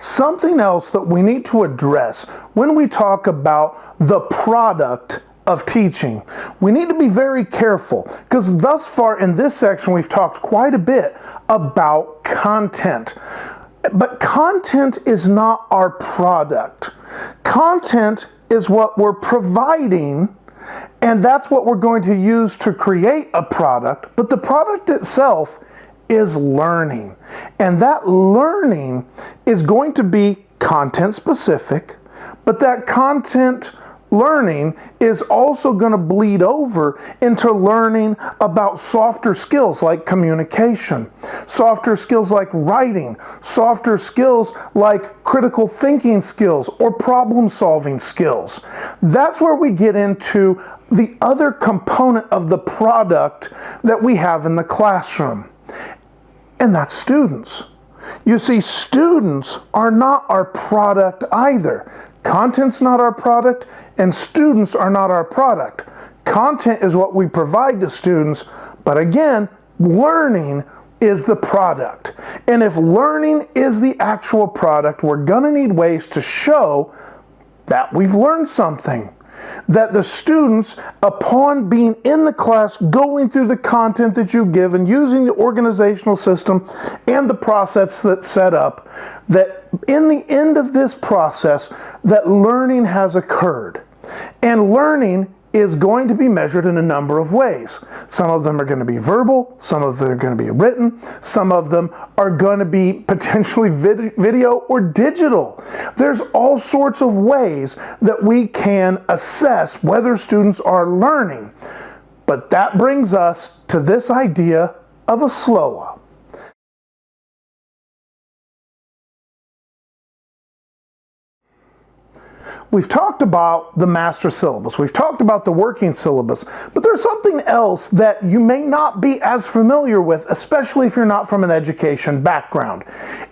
something else that we need to address when we talk about the product of teaching. We need to be very careful because thus far in this section we've talked quite a bit about content. But content is not our product. Content is what we're providing, and that's what we're going to use to create a product. But the product itself is learning. And that learning is going to be content specific, but that content learning is also going to bleed over into learning about softer skills like communication, softer skills like writing, softer skills like critical thinking skills or problem solving skills. That's where we get into the other component of the product that we have in the classroom, and that's students. You see, students are not our product either. Content's not our product, and students are not our product. Content is what we provide to students, but again, learning is the product. And if learning is the actual product, we're gonna need ways to show that we've learned something. That the students, upon being in the class, going through the content that you give and using the organizational system and the process that's set up, that in the end of this process, that learning has occurred. And learning is going to be measured in a number of ways. Some of them are going to be verbal, some of them are going to be written, some of them are going to be potentially video or digital. There's all sorts of ways that we can assess whether students are learning. But that brings us to this idea of a SLOA. We've talked about the master syllabus, we've talked about the working syllabus, but there's something else that you may not be as familiar with, especially if you're not from an education background.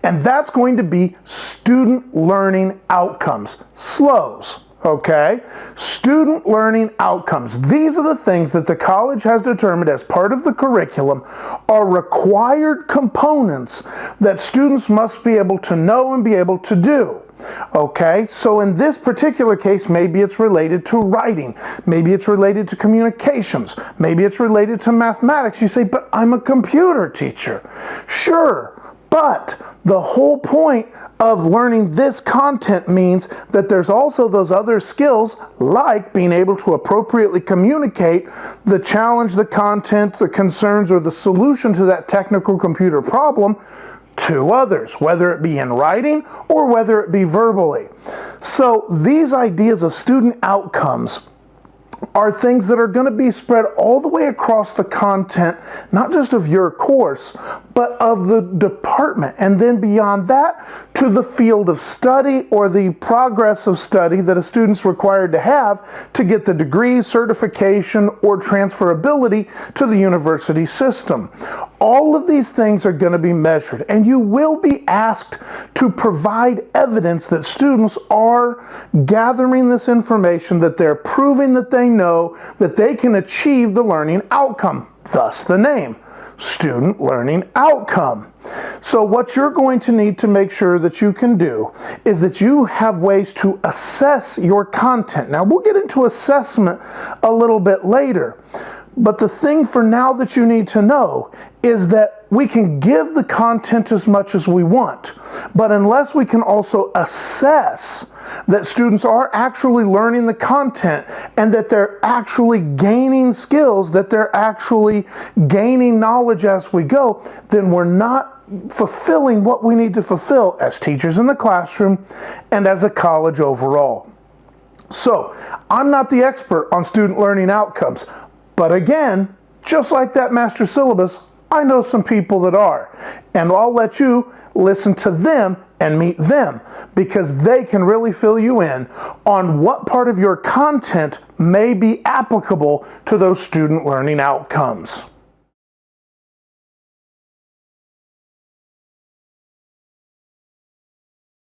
And that's going to be student learning outcomes, SLOs. Okay? Student learning outcomes. These are the things that the college has determined as part of the curriculum are required components that students must be able to know and be able to do. Okay, so in this particular case, maybe it's related to writing, maybe it's related to communications, maybe it's related to mathematics. You say, but I'm a computer teacher. Sure, but the whole point of learning this content means that there's also those other skills like being able to appropriately communicate the challenge, the content, the concerns, or the solution to that technical computer problem to others, whether it be in writing or whether it be verbally. So these ideas of student outcomes are things that are going to be spread all the way across the content, not just of your course, but of the department, and then beyond that to the field of study or the progress of study that a student's required to have to get the degree, certification, or transferability to the university system. All of these things are going to be measured, and you will be asked to provide evidence that students are gathering this information, that they're proving that they know that they can achieve the learning outcome, thus the name, student learning outcome. So what you're going to need to make sure that you can do is that you have ways to assess your content. Now we'll get into assessment a little bit later, but the thing for now that you need to know is that we can give the content as much as we want, but unless we can also assess that students are actually learning the content and that they're actually gaining skills, that they're actually gaining knowledge as we go, then we're not fulfilling what we need to fulfill as teachers in the classroom and as a college overall. So, I'm not the expert on student learning outcomes, but again, just like that master syllabus, I know some people that are, and I'll let you listen to them and meet them because they can really fill you in on what part of your content may be applicable to those student learning outcomes.